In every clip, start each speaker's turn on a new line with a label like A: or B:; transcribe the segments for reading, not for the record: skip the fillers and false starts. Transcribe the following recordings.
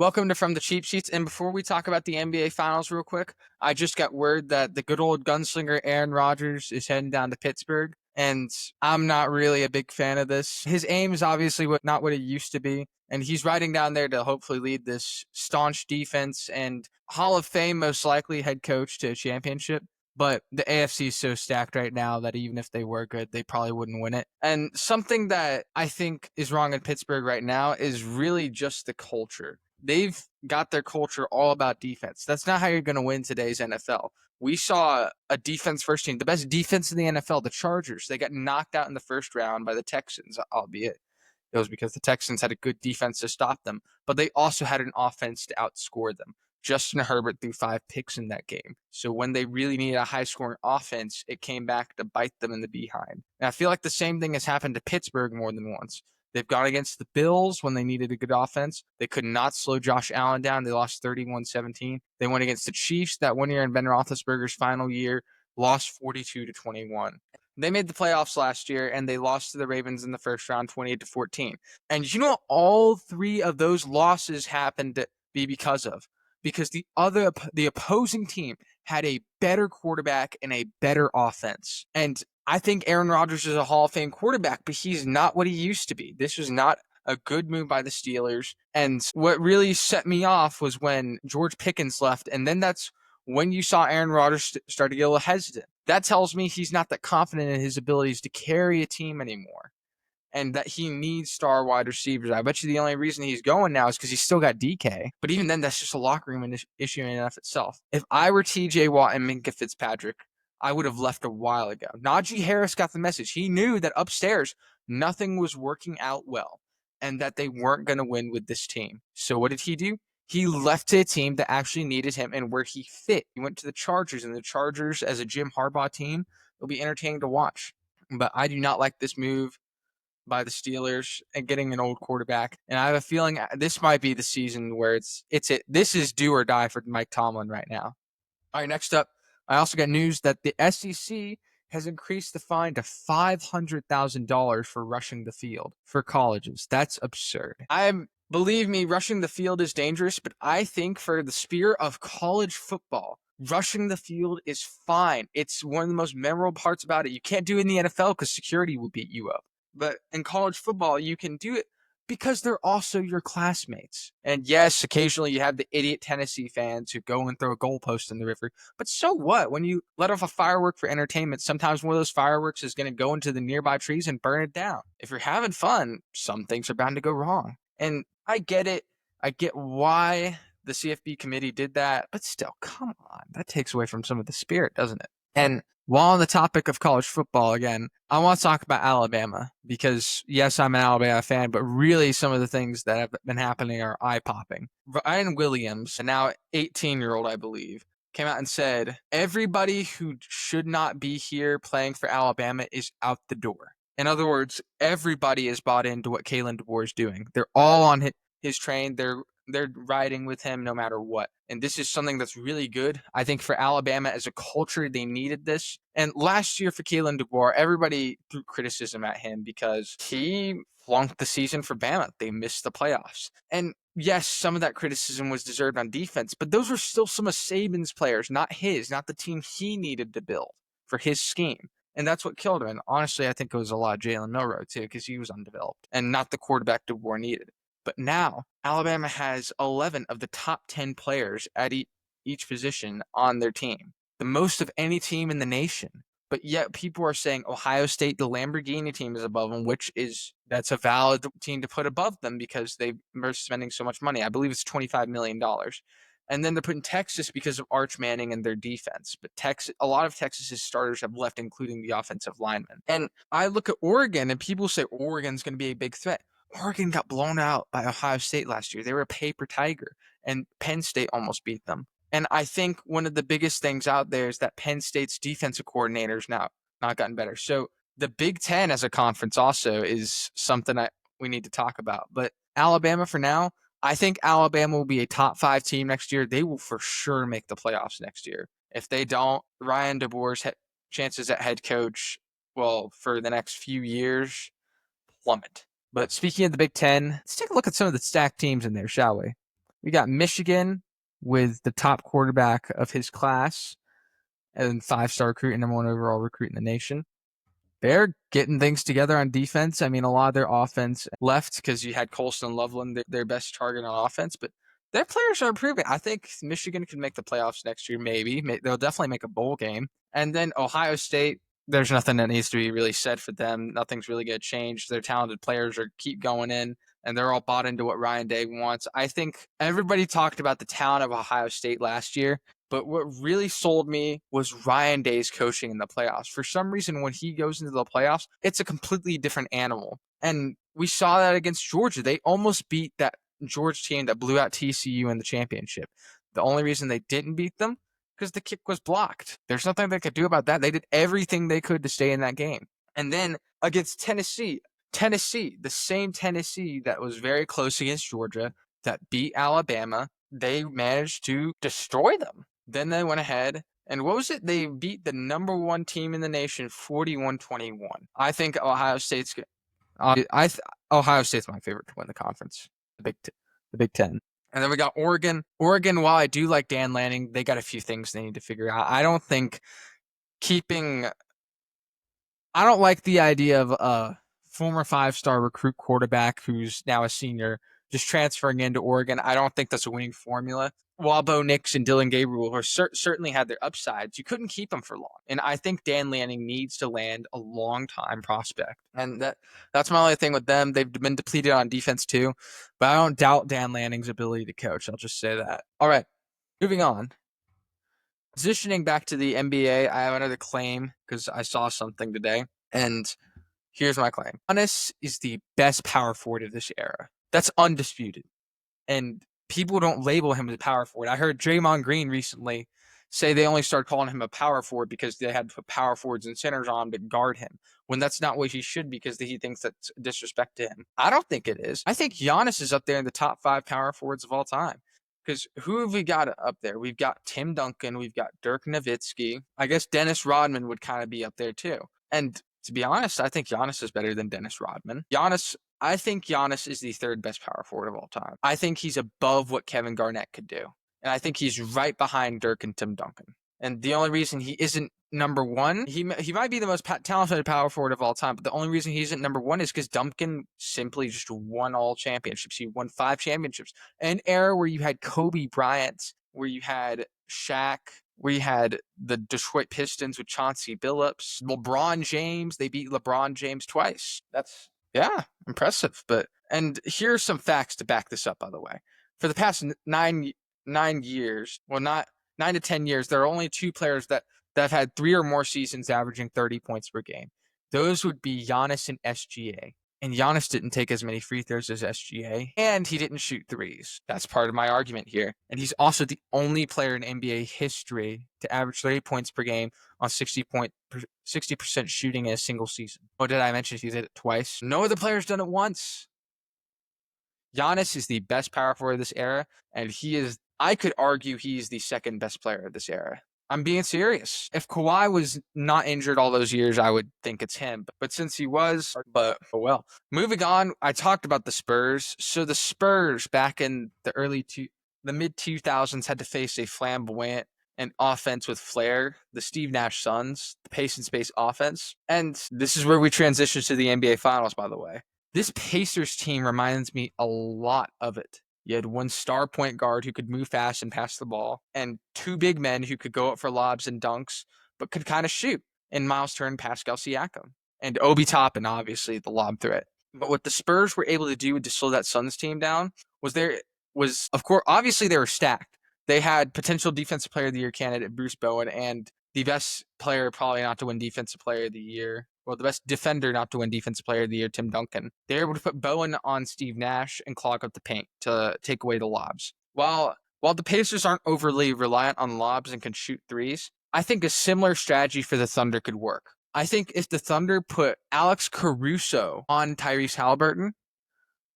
A: Welcome to From the Cheap Sheets. And before we talk about the NBA Finals real quick, I just got word that the good old gunslinger Aaron Rodgers is heading down to Pittsburgh. And I'm not really a big fan of this. His aim is obviously not what it used to be. And he's riding down there to hopefully lead this staunch defense and Hall of Fame, most likely head coach to a championship. But the AFC is so stacked right now that even if they were good, they probably wouldn't win it. And something that I think is wrong in Pittsburgh right now is really just the culture. They've got their culture all about defense. That's not how you're going to win today's NFL. We saw a defense first team, the best defense in the NFL, the Chargers. They got knocked out in the first round by the Texans, albeit it was because the Texans had a good defense to stop them, but they also had an offense to outscore them. Justin Herbert threw 5 picks in that game. So when they really needed a high scoring offense, it came back to bite them in the behind. And I feel like the same thing has happened to Pittsburgh more than once. They've gone against the Bills when they needed a good offense. They could not slow Josh Allen down. They lost 31-17. They went against the Chiefs that one year in Ben Roethlisberger's final year, lost 42-21. They made the playoffs last year and they lost to the Ravens in the first round 28-14. And you know all three of those losses happened to be because the opposing team had a better quarterback and a better offense. And I think Aaron Rodgers is a Hall of Fame quarterback, but he's not what he used to be. This was not a good move by the Steelers. And what really set me off was when George Pickens left. And then that's when you saw Aaron Rodgers start to get a little hesitant. That tells me he's not that confident in his abilities to carry a team anymore and that he needs star wide receivers. I bet you the only reason he's going now is because he's still got DK. But even then, that's just a locker room issue in and of itself. If I were TJ Watt and Minkah Fitzpatrick, I would have left a while ago. Najee Harris got the message. He knew that upstairs, nothing was working out well and that they weren't going to win with this team. So what did he do? He left to a team that actually needed him and where he fit. He went to the Chargers, and the Chargers, as a Jim Harbaugh team, will be entertaining to watch. But I do not like this move by the Steelers and getting an old quarterback. And I have a feeling this might be the season where this is do or die for Mike Tomlin right now. All right, next up, I also got news that the SEC has increased the fine to $500,000 for rushing the field for colleges. That's absurd. Believe me, rushing the field is dangerous, but I think for the spirit of college football, rushing the field is fine. It's one of the most memorable parts about it. You can't do it in the NFL because security will beat you up. But in college football, you can do it because they're also your classmates. And yes, occasionally you have the idiot Tennessee fans who go and throw a goalpost in the river. But so what? When you let off a firework for entertainment, sometimes one of those fireworks is going to go into the nearby trees and burn it down. If you're having fun, some things are bound to go wrong. And I get it. I get why the CFB committee did that. But still, come on. That takes away from some of the spirit, doesn't it? And while on the topic of college football again, I want to talk about Alabama because, yes, I'm an Alabama fan, but really some of the things that have been happening are eye-popping. Ryan Williams, a now 18-year-old, I believe, came out and said, everybody who should not be here playing for Alabama is out the door. In other words, everybody is bought into what Kalen DeBoer is doing. They're all on his train. They're riding with him no matter what. And this is something that's really good. I think for Alabama as a culture, they needed this. And last year for Kalen DeBoer, everybody threw criticism at him because he flunked the season for Bama. They missed the playoffs. And yes, some of that criticism was deserved on defense, but those were still some of Saban's players, not the team he needed to build for his scheme. And that's what killed him. And honestly, I think it was a lot of Jalen Milroe too, because he was undeveloped and not the quarterback DeBoer needed. But now Alabama has 11 of the top 10 players at each position on their team, the most of any team in the nation. But yet people are saying Ohio State, the Lamborghini team, is above them, that's a valid team to put above them because they are spending so much money. I believe it's $25 million. And then they're putting Texas because of Arch Manning and their defense. But a lot of Texas's starters have left, including the offensive linemen. And I look at Oregon, and people say Oregon's going to be a big threat. Oregon got blown out by Ohio State last year. They were a paper tiger, and Penn State almost beat them. And I think one of the biggest things out there is that Penn State's defensive coordinator's now not gotten better. So the Big Ten as a conference also is something we need to talk about. But Alabama for now, I think Alabama will be a top 5 team next year. They will for sure make the playoffs next year. If they don't, Ryan DeBoer's chances at head coach, well, for the next few years, plummet. But speaking of the Big Ten, let's take a look at some of the stacked teams in there, shall we? We got Michigan with the top quarterback of his class and 5-star recruit and number 1 overall recruit in the nation. They're getting things together on defense. I mean, a lot of their offense left because you had Colston and Loveland, their best target on offense, but their players are improving. I think Michigan can make the playoffs next year, maybe. They'll definitely make a bowl game. And then Ohio State, there's nothing that needs to be really said for them. Nothing's really going to change. Their talented players are keep going in, and they're all bought into what Ryan Day wants. I think everybody talked about the talent of Ohio State last year, but what really sold me was Ryan Day's coaching in the playoffs. For some reason, when he goes into the playoffs, it's a completely different animal. And we saw that against Georgia. They almost beat that Georgia team that blew out TCU in the championship. The only reason they didn't beat them because the kick was blocked. There's nothing they could do about that. They did everything they could to stay in that game. And then against Tennessee, the same Tennessee that was very close against Georgia, that beat Alabama, they managed to destroy them. Then they went ahead and what was it? They beat the number 1 team in the nation 41-21. I think Ohio State's Ohio State's my favorite to win the conference, the Big Ten. And then we got Oregon. Oregon, while I do like Dan Lanning, they got a few things they need to figure out. I don't like the idea of a former 5-star recruit quarterback who's now a senior just transferring into Oregon. I don't think that's a winning formula. While Bo Nix and Dylan Gabriel certainly had their upsides, you couldn't keep them for long. And I think Dan Lanning needs to land a long-time prospect. And that's my only thing with them. They've been depleted on defense too, but I don't doubt Dan Lanning's ability to coach. I'll just say that. All right, moving on. Positioning back to the NBA, I have another claim because I saw something today. And here's my claim. Giannis is the best power forward of this era. That's undisputed. And people don't label him as a power forward. I heard Draymond Green recently say they only started calling him a power forward because they had to put power forwards and centers on him to guard him, when that's not what he should because he thinks that's disrespect to him. I don't think it is. I think Giannis is up there in the top 5 power forwards of all time. Because who have we got up there? We've got Tim Duncan. We've got Dirk Nowitzki. I guess Dennis Rodman would kind of be up there too. And to be honest, I think Giannis is better than Dennis Rodman. I think Giannis is the 3rd best power forward of all time. I think he's above what Kevin Garnett could do. And I think he's right behind Dirk and Tim Duncan. And the only reason he isn't number 1, he might be the most talented power forward of all time, but the only reason he isn't number 1 is because Duncan simply just won all championships. He won 5 championships. An era where you had Kobe Bryant, where you had Shaq, where you had the Detroit Pistons with Chauncey Billups, LeBron James. They beat LeBron James twice. That's impressive. And here are some facts to back this up, by the way. For the past 9 years, well, not 9 to 10 years, there are only 2 players that have had 3 or more seasons averaging 30 points per game. Those would be Giannis and SGA. And Giannis didn't take as many free throws as SGA, and he didn't shoot threes. That's part of my argument here. And he's also the only player in NBA history to average 30 points per game on 60% shooting in a single season. Oh, did I mention he did it twice? No other player's done it once. Giannis is the best power forward of this era, and I could argue he's the 2nd best player of this era. I'm being serious. If Kawhi was not injured all those years, I would think it's him. But since he was, oh well. Moving on, I talked about the Spurs. So the Spurs back in the mid-2000s had to face a flamboyant and offense with flair, the Steve Nash Suns, the pace and space offense. And this is where we transition to the NBA Finals, by the way. This Pacers team reminds me a lot of it. You had 1 star point guard who could move fast and pass the ball, and 2 big men who could go up for lobs and dunks, but could kind of shoot, in Miles Turner and Pascal Siakam. And Obi Toppin, obviously, the lob threat. But what the Spurs were able to do to slow that Suns team down was, of course, obviously they were stacked. They had potential Defensive Player of the Year candidate Bruce Bowen and the best player probably not to win Defensive Player of the Year. Well, the best defender not to win Defensive Player of the Year, Tim Duncan. They were able to put Bowen on Steve Nash and clog up the paint to take away the lobs. While the Pacers aren't overly reliant on lobs and can shoot threes, I think a similar strategy for the Thunder could work. I think if the Thunder put Alex Caruso on Tyrese Halliburton,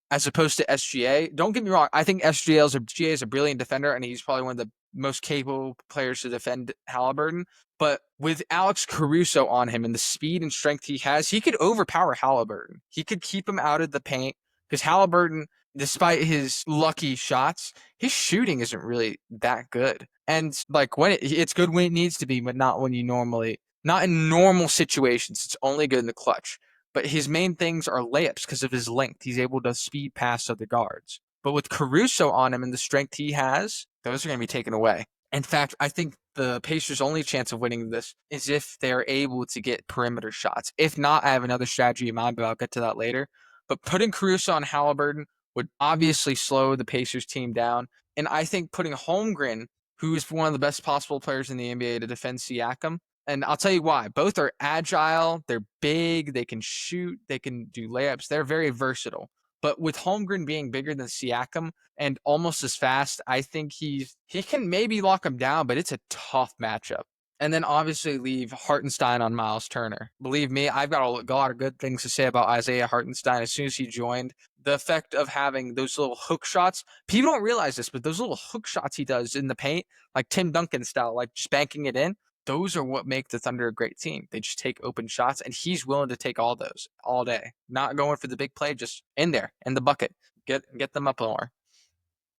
A: as opposed to SGA, don't get me wrong, I think SGA is a brilliant defender, and he's probably one of the most capable players to defend Halliburton. But with Alex Caruso on him and the speed and strength he has, he could overpower Halliburton. He could keep him out of the paint because Halliburton, despite his lucky shots, his shooting isn't really that good. And like when it's good when it needs to be, but not when you normally, not in normal situations. It's only good in the clutch. But his main things are layups because of his length. He's able to speed past other guards. But with Caruso on him and the strength he has, those are going to be taken away. In fact, I think the Pacers' only chance of winning this is if they're able to get perimeter shots. If not, I have another strategy in mind, but I'll get to that later. But putting Caruso on Halliburton would obviously slow the Pacers team down. And I think putting Holmgren, who is one of the best possible players in the NBA to defend Siakam, and I'll tell you why. Both are agile, they're big, they can shoot, they can do layups, they're very versatile. But with Holmgren being bigger than Siakam and almost as fast, I think he can maybe lock him down, but it's a tough matchup. And then obviously leave Hartenstein on Miles Turner. Believe me, I've got a lot of good things to say about Isaiah Hartenstein as soon as he joined. The effect of having those little hook shots, people don't realize this, but those little hook shots he does in the paint, like Tim Duncan style, like just banking it in, those are what make the Thunder a great team. They just take open shots, and he's willing to take all those all day. Not going for the big play, just in there, in the bucket. Get them up more.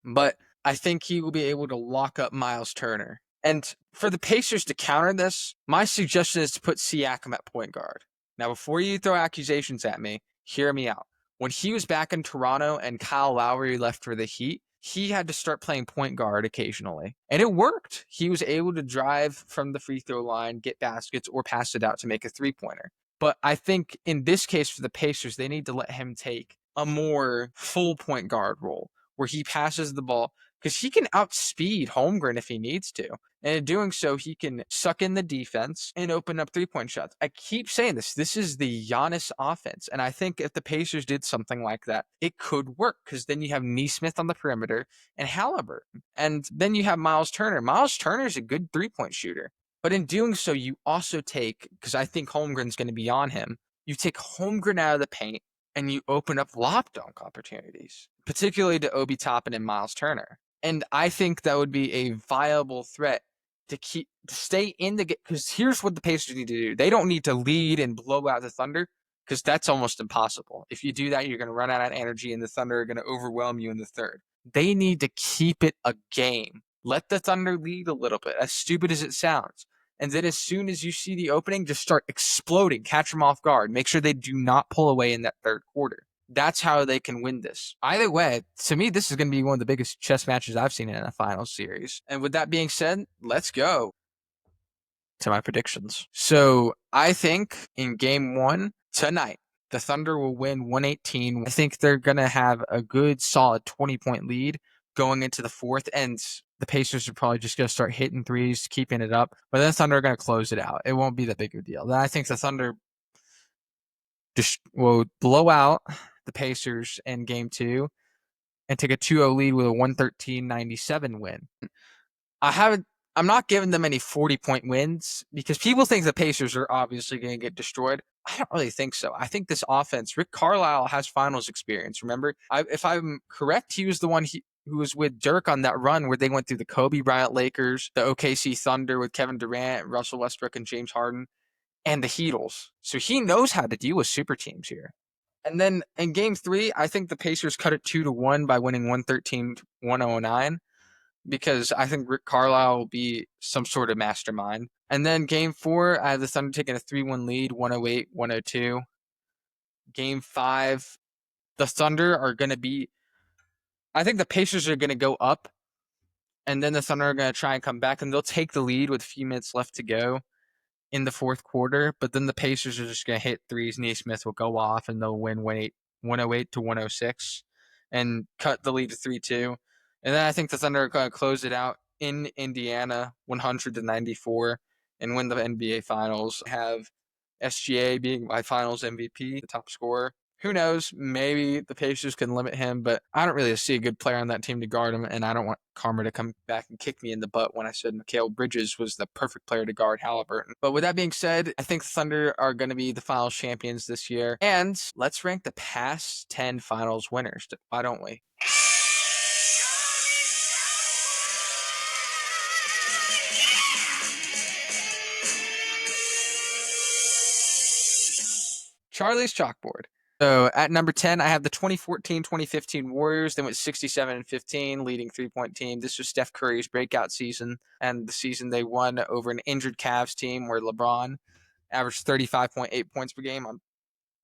A: But I think he will be able to lock up Miles Turner. And for the Pacers to counter this, my suggestion is to put Siakam at point guard. Now, before you throw accusations at me, hear me out. When he was back in Toronto and Kyle Lowry left for the Heat, he had to start playing point guard occasionally. And it worked. He was able to drive from the free throw line, get baskets, or pass it out to make a three-pointer. But I think in this case for the Pacers, they need to let him take a more full point guard role where he passes the ball because he can outspeed Holmgren if he needs to. And in doing so, he can suck in the defense and open up three-point shots. I keep saying this. This is the Giannis offense. And I think if the Pacers did something like that, it could work because then you have Nesmith on the perimeter and Halliburton. And then you have Miles Turner. Miles Turner is a good three-point shooter. But in doing so, you also take, because I think Holmgren's going to be on him, you take Holmgren out of the paint and you open up lob dunk opportunities, particularly to Obi Toppin and Miles Turner. And I think that would be a viable threat to stay in the game. Because here's what the Pacers need to do: they don't need to lead and blow out the Thunder, because that's almost impossible. If you do that, you're going to run out of energy, and the Thunder are going to overwhelm you in the third. They need to keep it a game. Let the Thunder lead a little bit, as stupid as it sounds. And then as soon as you see the opening, just start exploding, catch them off guard. Make sure they do not pull away in that third quarter. That's how they can win this. Either way, to me, this is going to be one of the biggest chess matches I've seen in a finals series. And with that being said, let's go to my predictions. So I think in game one tonight, the Thunder will win 118. I think they're going to have a good, solid 20-point lead going into the fourth, and the Pacers are probably just going to start hitting threes, keeping it up. But then the Thunder are going to close it out. It won't be that big of a deal. Then I think the Thunder just will blow out the Pacers in game two and take a 2-0 lead with a 113-97 win. I'm not giving them any 40-point wins because people think the Pacers are obviously going to get destroyed. I don't really think so. I think this offense, Rick Carlisle has finals experience. Remember, if I'm correct, he was the one who was with Dirk on that run where they went through the Kobe Bryant Lakers, the OKC Thunder with Kevin Durant, Russell Westbrook, and James Harden, and the Heatles. So he knows how to deal with super teams here. And then in game three, I think the Pacers cut it 2-1 by winning 113-109 because I think Rick Carlisle will be some sort of mastermind. And then game four, I have the Thunder taking a 3-1 lead, 108-102. Game five, the Thunder are going to be, I think the Pacers are going to go up, and then the Thunder are going to try and come back, and they'll take the lead with a few minutes left to go in the fourth quarter, but then the Pacers are just going to hit threes. Nesmith will go off, and they'll win 108-106 and cut the lead to 3-2. And then I think the Thunder are going to close it out in Indiana 100-94 and win the NBA Finals. Have SGA being my Finals MVP, the top scorer. Who knows? Maybe the Pacers can limit him, but I don't really see a good player on that team to guard him, and I don't want Karma to come back and kick me in the butt when I said Mikal Bridges was the perfect player to guard Halliburton. But with that being said, I think the Thunder are going to be the Finals champions this year, and let's rank the past 10 Finals winners. Why don't we? Charlie's Chalkboard. So at number 10, I have the 2014-2015 Warriors. They went 67-15, leading three-point team. This was Steph Curry's breakout season, and the season they won over an injured Cavs team where LeBron averaged 35.8 points per game on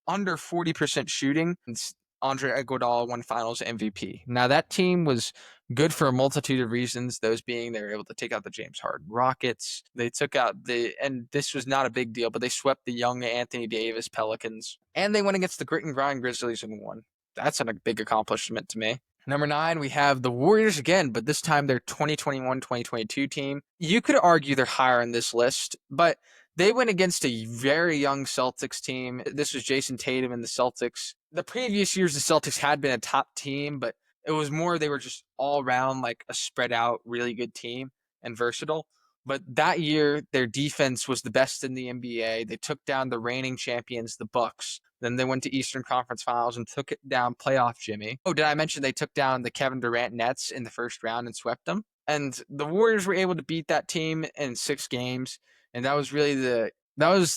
A: under 40% shooting. And Andre Iguodala won Finals MVP. Now that team was good for a multitude of reasons. Those being they were able to take out the James Harden Rockets. They took out and this was not a big deal, but they swept the young Anthony Davis Pelicans, and they went against the Grit and Grind Grizzlies and won. That's a big accomplishment to me. Number 9, we have the Warriors again, but this time their 2021-2022 team. You could argue they're higher on this list, but they went against a very young Celtics team. This was Jason Tatum and the Celtics. The previous years, the Celtics had been a top team, but it was more they were just all around like a spread out, really good team and versatile. But that year, their defense was the best in the NBA. They took down the reigning champions, the Bucks. Then they went to Eastern Conference Finals and took it down playoff Jimmy. Oh, did I mention they took down the Kevin Durant Nets in the first round and swept them? And the Warriors were able to beat that team in 6 games. And that was really the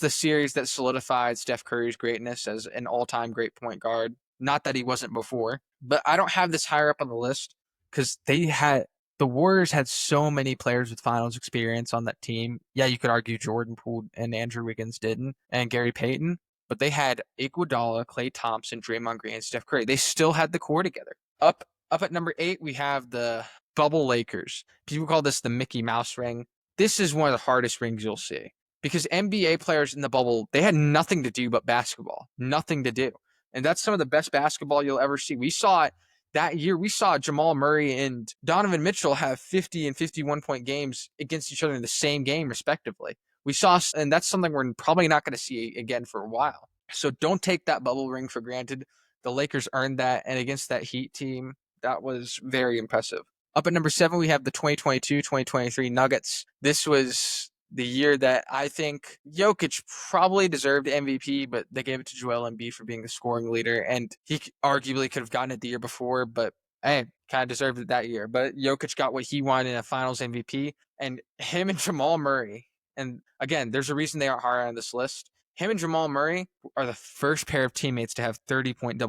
A: series that solidified Steph Curry's greatness as an all-time great point guard. Not that he wasn't before, but I don't have this higher up on the list because the Warriors had so many players with finals experience on that team. Yeah, you could argue Jordan Poole and Andrew Wiggins didn't, and Gary Payton, but they had Iguodala, Klay Thompson, Draymond Green, and Steph Curry. They still had the core together. Up at number 8, we have the Bubble Lakers. People call this the Mickey Mouse ring. This is one of the hardest rings you'll see because NBA players in the bubble, they had nothing to do but basketball, nothing to do. And that's some of the best basketball you'll ever see. We saw it that year. We saw Jamal Murray and Donovan Mitchell have 50 and 51-point games against each other in the same game, respectively. We saw, and that's something we're probably not going to see again for a while. So don't take that bubble ring for granted. The Lakers earned that, and against that Heat team, that was very impressive. Up at number 7, we have the 2022-2023 Nuggets. This was the year that I think Jokic probably deserved MVP, but they gave it to Joel Embiid for being the scoring leader, and he arguably could have gotten it the year before, but hey, kind of deserved it that year. But Jokic got what he wanted in a Finals MVP, and him and Jamal Murray, and again, there's a reason they aren't higher on this list. Him and Jamal Murray are the first pair of teammates to have 30-point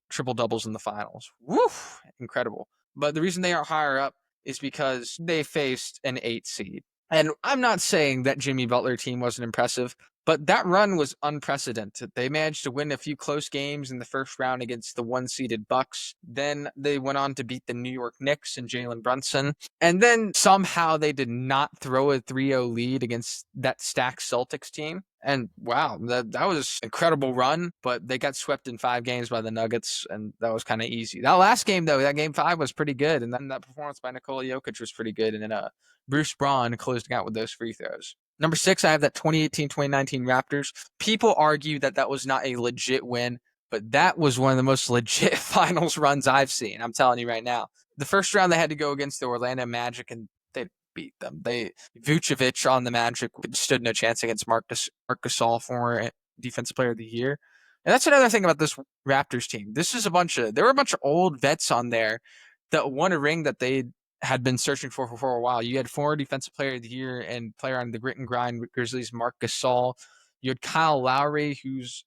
A: triple doubles in the finals. Woof, incredible. But the reason they aren't higher up is because they faced an 8 seed. And I'm not saying that Jimmy Butler team wasn't impressive, but that run was unprecedented. They managed to win a few close games in the first round against the 1-seeded Bucks. Then they went on to beat the New York Knicks and Jalen Brunson. And then somehow they did not throw a 3-0 lead against that stacked Celtics team. And wow, that was an incredible run, but they got swept in 5 games by the Nuggets, and that was kind of easy. That last game, though, that game 5 was pretty good, and then that performance by Nikola Jokic was pretty good, and then Bruce Braun closing out with those free throws. Number 6, I have that 2018-2019 Raptors. People argue that that was not a legit win, but that was one of the most legit finals runs I've seen. I'm telling you right now. The first round, they had to go against the Orlando Magic, and they beat them. Vucevic on the Magic stood no chance against Marc Gasol, former Defensive Player of the Year. And that's another thing about this Raptors team. There were a bunch of old vets on there that won a ring that they had been searching for a while. You had former Defensive Player of the Year and player on the Grit and Grind Grizzlies, Marc Gasol. You had Kyle Lowry, who's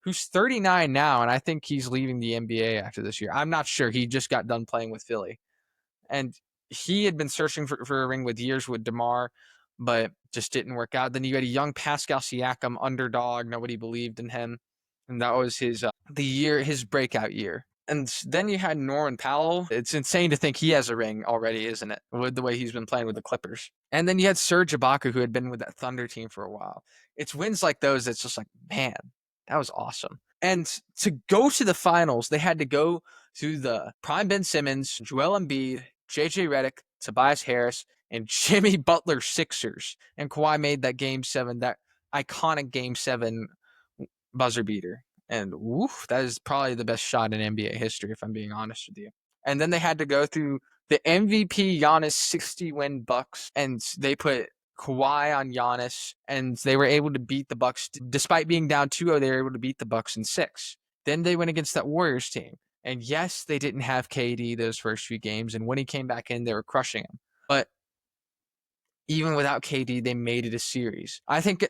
A: 39 now, and I think he's leaving the NBA after this year. I'm not sure. He just got done playing with Philly. And he had been searching for a ring with years with DeMar, but just didn't work out. Then you had a young Pascal Siakam, underdog. Nobody believed in him. And that was his breakout year. And then you had Norman Powell. It's insane to think he has a ring already, isn't it? With the way he's been playing with the Clippers. And then you had Serge Ibaka, who had been with that Thunder team for a while. It's wins like those that's just like, man, that was awesome. And to go to the finals, they had to go to the prime Ben Simmons, Joel Embiid, JJ Redick, Tobias Harris, and Jimmy Butler Sixers. And Kawhi made that Game 7, that iconic Game 7 buzzer beater. And woof, that is probably the best shot in NBA history, if I'm being honest with you. And then they had to go through the MVP Giannis 60-win Bucks, and they put Kawhi on Giannis, and they were able to beat the Bucks. Despite being down 2-0, they were able to beat the Bucks in 6. Then they went against that Warriors team. And yes, they didn't have KD those first few games, and when he came back in, they were crushing him. But even without KD, they made it a series. I think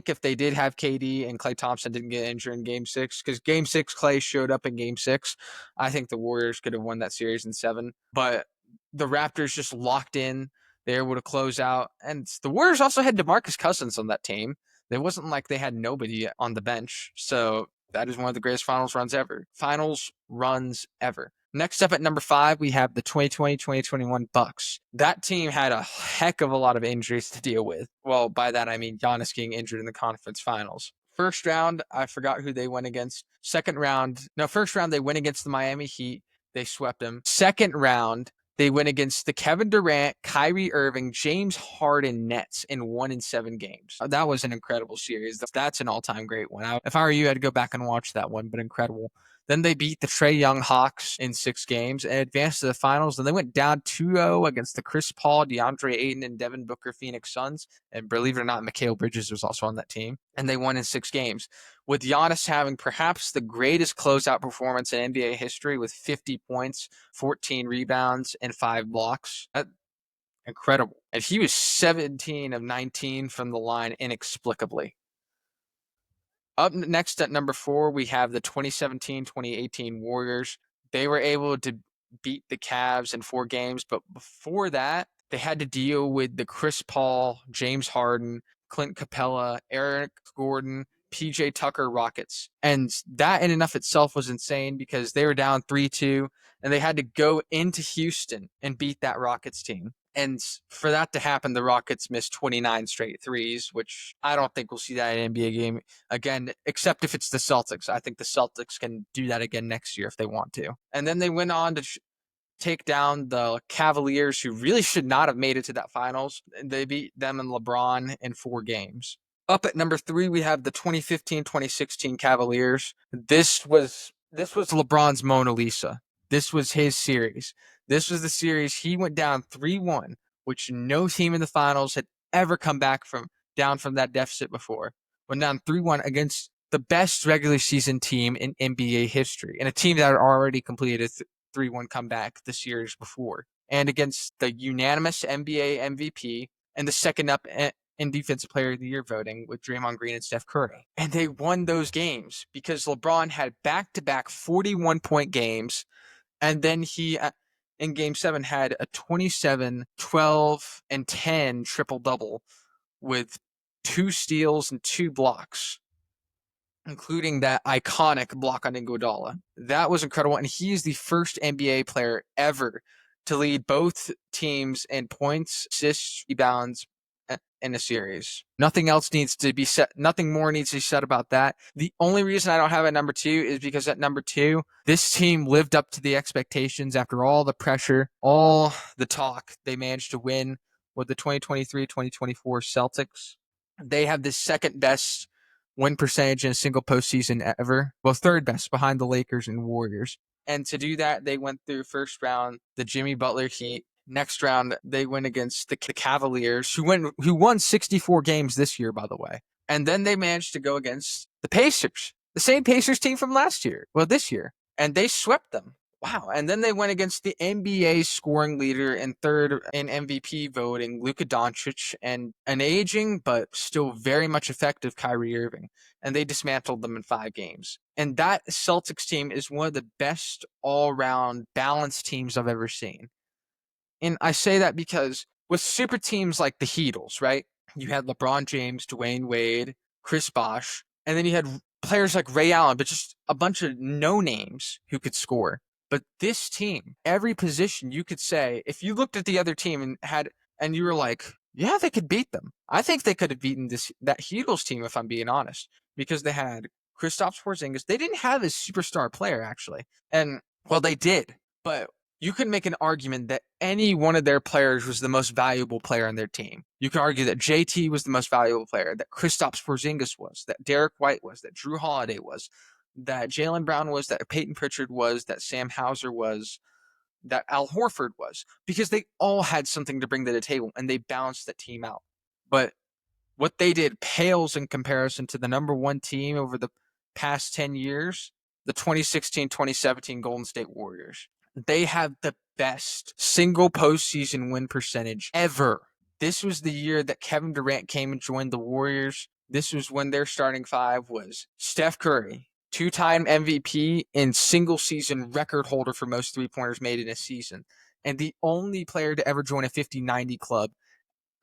A: if they did have KD and Klay Thompson didn't get injured in Game 6, because Game 6 Klay showed up in Game 6, I think the Warriors could have won that series in 7. But the Raptors just locked in. They were able to close out. And the Warriors also had DeMarcus Cousins on that team. It wasn't like they had nobody on the bench. So that is one of the greatest finals runs ever. Finals runs ever. Next up at number 5, we have the 2020-2021 Bucks. That team had a heck of a lot of injuries to deal with. Well, by that I mean Giannis getting injured in the conference finals. First round, I forgot who they went against. First round, they went against the Miami Heat. They swept them. Second round, they went against the Kevin Durant, Kyrie Irving, James Harden Nets in 1-7 games. That was an incredible series. That's an all-time great one. If I were you, I'd go back and watch that one, but incredible. Then they beat the Trae Young Hawks in 6 games and advanced to the finals. Then they went down 2-0 against the Chris Paul, DeAndre Ayton, and Devin Booker Phoenix Suns. And believe it or not, Mikal Bridges was also on that team. And they won in 6 games, with Giannis having perhaps the greatest closeout performance in NBA history with 50 points, 14 rebounds, and 5 blocks. Incredible. And he was 17 of 19 from the line inexplicably. Up next at number 4, we have the 2017-2018 Warriors. They were able to beat the Cavs in 4 games, but before that, they had to deal with the Chris Paul, James Harden, Clint Capella, Eric Gordon, PJ Tucker Rockets. And that in and of itself was insane because they were down 3-2 and they had to go into Houston and beat that Rockets team. And for that to happen, the Rockets missed 29 straight threes, which I don't think we'll see that in an NBA game again, except if it's the Celtics. I think the Celtics can do that again next year if they want to. And then they went on to take down the Cavaliers, who really should not have made it to that finals. They beat them and LeBron in 4 games. Up at number 3, we have the 2015-2016 Cavaliers. This was LeBron's Mona Lisa. This was his series. This was the series he went down 3-1, which no team in the finals had ever come back down from that deficit before. Went down 3-1 against the best regular season team in NBA history, and a team that had already completed a 3-1 comeback the series before, and against the unanimous NBA MVP and the second up in Defensive Player of the Year voting with Draymond Green and Steph Curry. And they won those games because LeBron had back-to-back 41-point games, and then he, in Game 7, had a 27, 12, and 10 triple-double with 2 steals and 2 blocks, including that iconic block on Iguodala. That was incredible, and he is the first NBA player ever to lead both teams in points, assists, rebounds in a series. Nothing else needs to be said. Nothing more needs to be said about that. The only reason I don't have it at number 2 is because at number 2, this team lived up to the expectations after all the pressure, all the talk. They managed to win with the 2023-2024 Celtics. They have the second best win percentage in a single postseason ever. Well, third best behind the Lakers and Warriors. And to do that, they went through first round, the Jimmy Butler Heat. Next round, they went against the Cavaliers, who won 64 games this year, by the way. And then they managed to go against the Pacers, the same Pacers team from this year. And they swept them. Wow. And then they went against the NBA scoring leader and third in MVP voting, Luka Doncic, and an aging but still very much effective Kyrie Irving. And they dismantled them in 5 games. And that Celtics team is one of the best all-round balanced teams I've ever seen. And I say that because with super teams like the Heatles, right? You had LeBron James, Dwayne Wade, Chris Bosh, and then you had players like Ray Allen, but just a bunch of no-names who could score. But this team, every position you could say, if you looked at the other team and you were like, yeah, they could beat them. I think they could have beaten that Heatles team, if I'm being honest, because they had Kristaps Porzingis. They didn't have a superstar player, actually. And, well, they did. But you could make an argument that any one of their players was the most valuable player on their team. You could argue that JT was the most valuable player, that Kristaps Porzingis was, that Derek White was, that Drew Holiday was, that Jaylen Brown was, that Peyton Pritchard was, that Sam Hauser was, that Al Horford was, because they all had something to bring to the table and they balanced the team out. But what they did pales in comparison to the number 1 team over the past 10 years, the 2016-2017 Golden State Warriors. They have the best single postseason win percentage ever. This was the year that Kevin Durant came and joined the Warriors. This was when their starting five was Steph Curry, two-time MVP and single-season record holder for most three-pointers made in a season, and the only player to ever join a 50-90 club,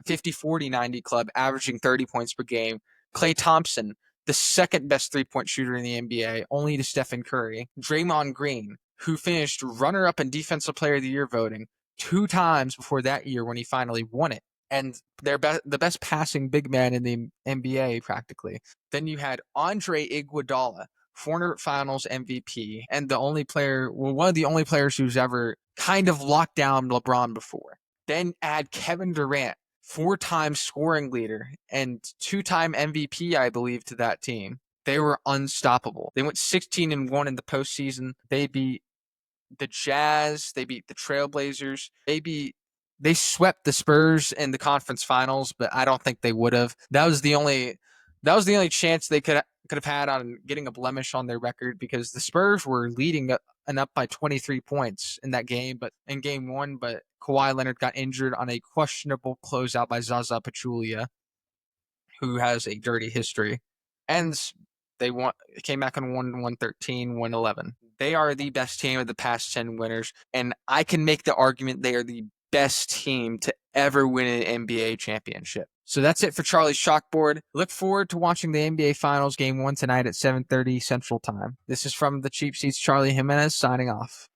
A: 50-40-90 club, averaging 30 points per game. Klay Thompson, the second best three-point shooter in the NBA, only to Stephen Curry. Draymond Green, who finished runner-up in Defensive Player of the Year voting 2 times before that year when he finally won it. And they're the best passing big man in the NBA, practically. Then you had Andre Iguodala, former Finals MVP, and one of the only players who's ever kind of locked down LeBron before. Then add Kevin Durant, 4-time scoring leader and 2-time MVP, I believe, to that team. They were unstoppable. They went 16-1 in the postseason. They beat the Jazz. They beat the Trailblazers. They swept the Spurs in the conference finals, but I don't think they would have. That was the only chance they could have had on getting a blemish on their record, because the Spurs were leading up by 23 points in that game, but in game one, but Kawhi Leonard got injured on a questionable closeout by Zaza Pachulia, who has a dirty history. And they came back and won 113, 111. They are the best team of the past 10 winners, and I can make the argument they are the best team to ever win an NBA championship. So that's it for Charlie's Chalkboard. Look forward to watching the NBA Finals Game 1 tonight at 7:30 Central Time. This is from the Cheap Seats, Charlie Jimenez signing off.